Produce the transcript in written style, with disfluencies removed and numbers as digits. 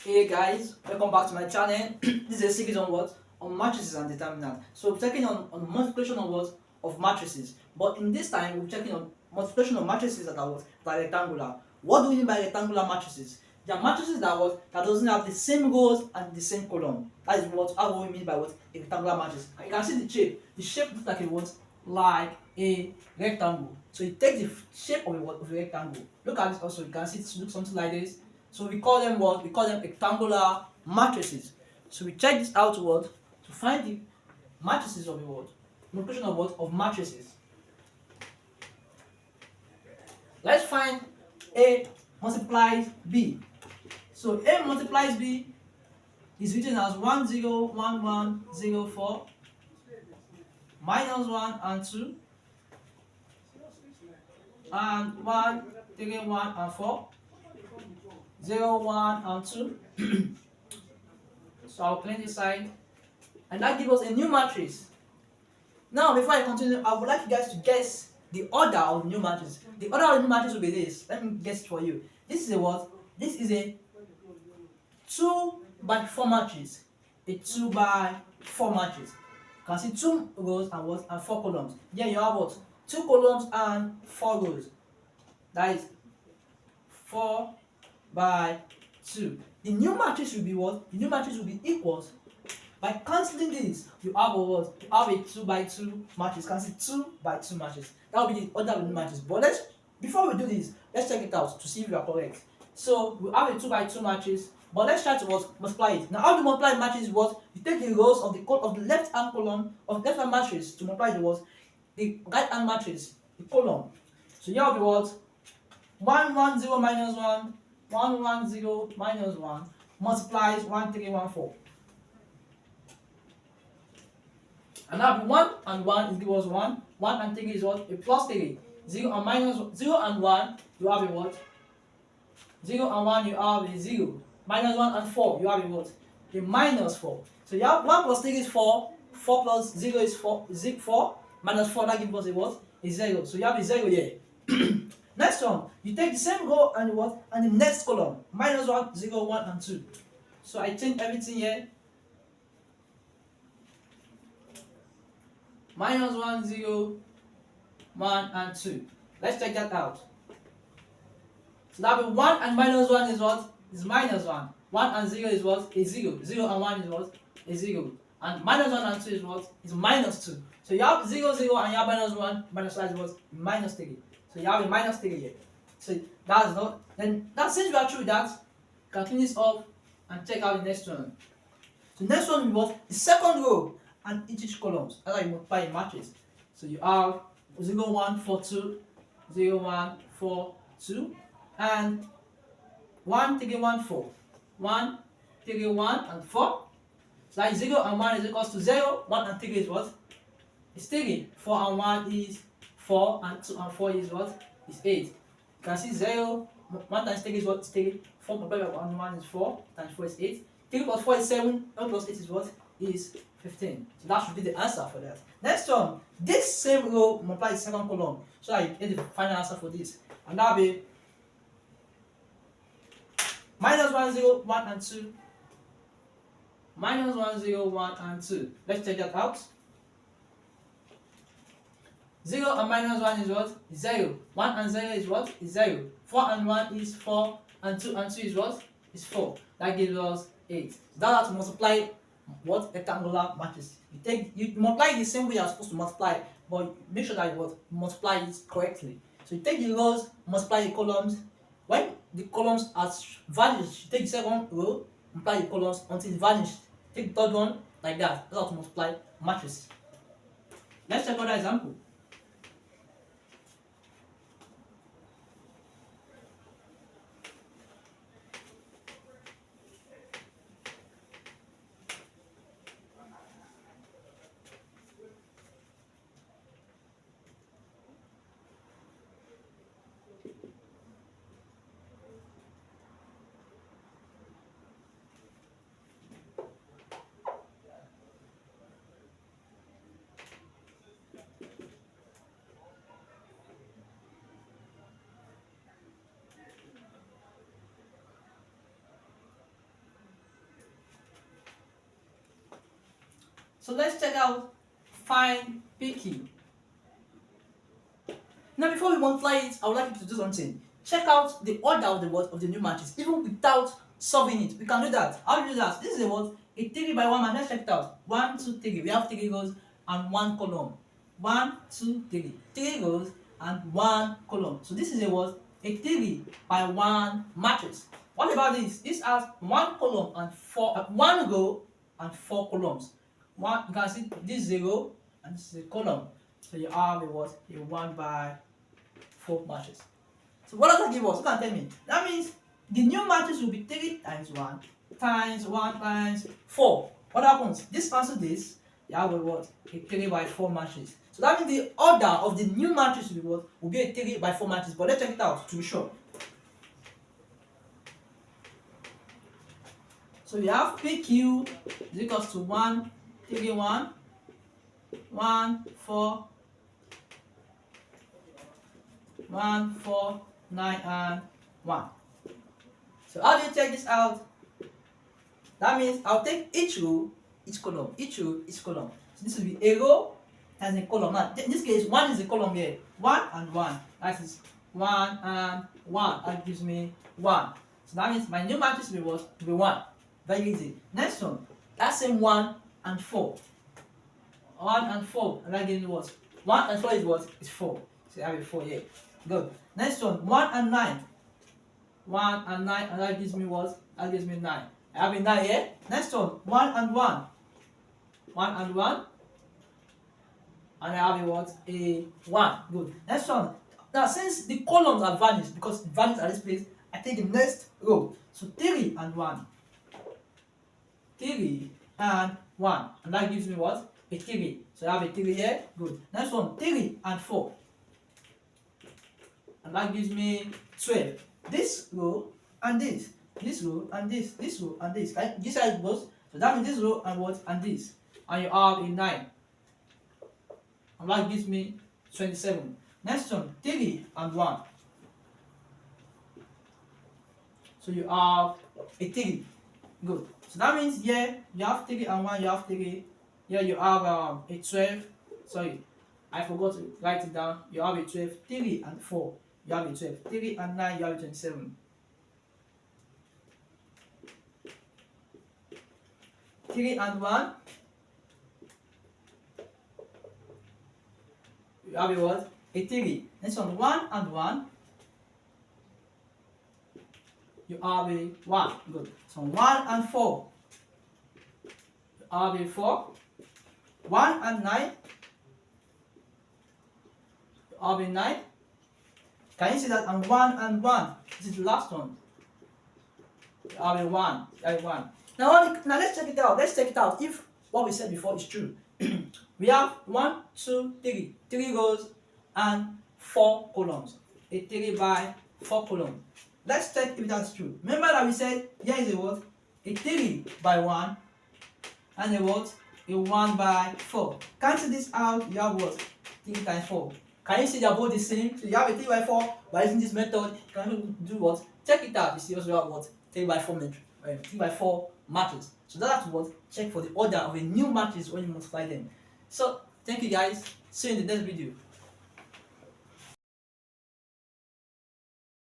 Hey guys, welcome back to my channel. This is a series on what? On matrices and determinants. So we're checking on multiplication of what? Of matrices. But in this time, we're checking on multiplication of matrices that are what? That are rectangular. What do we mean by rectangular matrices? They are matrices that what? That doesn't have the same rows and the same column. That is what how we mean by what? A rectangular matrix. And you can see the shape. The shape looks like a what? Like a rectangle. So you take the shape of a what? Of a rectangle. Look at this also. You can see it looks something like this. So we call them what? We call them rectangular matrices. So we check this out what? To find the matrices of the what? Multiplication of what? Of matrices. Let's find A multiplies B. So A multiplies B is written as 1 0 1 1 0 4 minus 1 and 2 and 1 3 1 and 4 0 1 and 2. So I'll clean this side and that gives us a new matrix. Now, before I continue, I would like you guys to guess the order of the new matrix. The order of the new matrix will be this. Let me guess it for you. This is a what? This is a 2 by 4 matrix. A 2 by 4 matrix. You can see 2 rows and what? And 4 columns. Here you have what? 2 columns and 4 rows. That is 4 by 2. The new matrix will be what? The new matrix will be equals. By cancelling this, you have a what? You have a 2 by 2 matrix. Cancel 2 by 2 matrix. That will be the order of the matrix. But before we do this, let's check it out to see if you are correct. So we have a 2 by 2 matrix, but let's try to what? Multiply it. Now, how to multiply matrix is what? You take the rows of the left hand column of left hand matrix to multiply the what? The right hand matrix, the column. So here will be what? 1 1 0 minus 1, 1 1 0 minus 1 multiplies 1 3 1 4. And now 1 and 1 is give us 1. 1 and 3 is what? A plus 3. 0 and minus 0 and 1, you have a what? 0 and 1, you have a 0. Minus 1 and 4, you have a what? A minus 4. So you have 1 plus 3 is 4. 4 plus 0 is 4. 4. Minus 4, that gives us a what? A 0. So you have a 0 here. Next one, you take the same row and the what? And the next column. Minus 1, 0, 1, and 2. So I change everything here. Minus 1, 0, 1, and 2. Let's check that out. So that will be 1 and minus 1 is what? Is minus 1. 1 and 0 is what? A 0. 0 and 1 is what? A 0. And minus 1 and 2 is what? Is minus 2. So you have 0, 0, and you have minus 1. Minus 1 is what? Minus 3. So you have a minus 3 here. So that's not. Then that since we are through with that, you can clean this up and check out the next one. So next one will be what? The second row and each columns. That's how you multiply a matrix. So you have 0 1 4 2, 0 1 4 2, and 1 3 1 4. 1 3 1 and 4. So that is 0 and 1 is equals to 0. 1 and 3 is what? It's 3. 4 and 1 is 4, and 2 and 4 is what? Is 8. You can see 0. 1 times 3 is what? Is 3. 4 multiplied by 1 is 4. Times 4 is 8. 3 plus 4 is 7. 1 plus 8 is what? Is 15. So that should be the answer for that. Next one, this same row multiply the second column. So that you get the final answer for this. And that will be minus 1 0 1 and 2. Minus 1 0 1 and 2. Let's check that out. 0 and minus 1 is what? Is 0. 1 and 0 is what? Is 0. 4 and 1 is 4. And 2 and 2 is what? Is 4. That gives us 8. So that's how to multiply what? Rectangular matrix. You multiply it the same way you're supposed to multiply, but make sure that you multiply it correctly. So you take the rows, multiply the columns. When the columns are vanished, you take the second row, multiply the columns until it vanished. Take the third one like that. That's how to multiply matrices. Let's check another example. So let's check out find PQ. Now before we multiply it, I would like you to do something. Check out the order of the word of the new matrix, even without solving it. We can do that. How do you do that? This is a what? A 3 by 1 match. Let's check it out. 1, 2, 3. We have 3 rows and 1 column. 1, 2, 3. 3 rows and 1 column. So this is a what? A 3 by 1 matrix. What about this? This has 1 column and 1 row and 4 columns. You can see this is a row and this is a column. So you have a what? A 1 by 4 matrix. So what does that give us? You can tell me. That means the new matrix will be 3 times 1 times 1 times 4. What happens? This cancels this. You have a what? A 3 by 4 matrix. So that means the order of the new matrix will be what? Will be a 3 by 4 matrix. But let's check it out to be sure. So we have PQ is equals to 1, 3, 1, 1, 4, 1, 4, 9, and 1. So how do you check this out? That means I'll take each row, each column, each row, each column. So this will be a row and a column. Now, in this case, 1 is a column here. 1 and 1. That is 1 and 1. That gives me 1. So that means my new matrix will be what? Will be 1. Very easy. Next one. That same 1 and 4. 1 and 4. And that gives me what? 1 and 4 is what? It's 4. So I have a 4 here. Good. Next one. 1 and 9. 1 and 9. And that gives me what? That gives me 9. I have a 9 here. Next one. 1 and 1. 1 and 1. And I have a what? A 1. Good. Next one. Now, since the columns are vanished, because vanished at this place, I take the next row. So 3 and 1. 3 and 1. And that gives me what? A 3. So I have a 3 here. Good. Next one. 3 and 4. And that gives me 12. This row and this. This row and this. This row and this. Right? This side goes. So that means this row and what? And this. And you have a 9. And that gives me 27. Next one. 3 and 1. So you have a 3. Good. So that means here you have 3 and 1, you have 3. Here you have a 12. Sorry, I forgot to write it down. You have a 12. 3 and 4. You have a 12. 3 and 9, you have a 27. 3 and 1. You have a what? A 3. Next one. 1 and 1. You have a 1. Good. So 1 and 4. You have a 4. 1 and 9. You have a 9. Can you see that? And 1 and 1. This is the last one. You have a 1. You have a 1. Now let's check it out. Let's check it out if what we said before is true. We have 1, 2, 3. 3 rows and 4 columns. A 3 by 4 column. Let's check if that's true. Remember that we said here is a what? A 3 by 1 and a what? A 1 by 4. Cancel this out, you have what? 3 times 4. Can you see they are both the same? So you have a 3 by 4 by using this method. You can do what? Check it out. You see also have what? 3 by 4 matrix. 3 by 4 matrix. So that's what? Check for the order of a new matrix when you multiply them. So thank you guys. See you in the next video.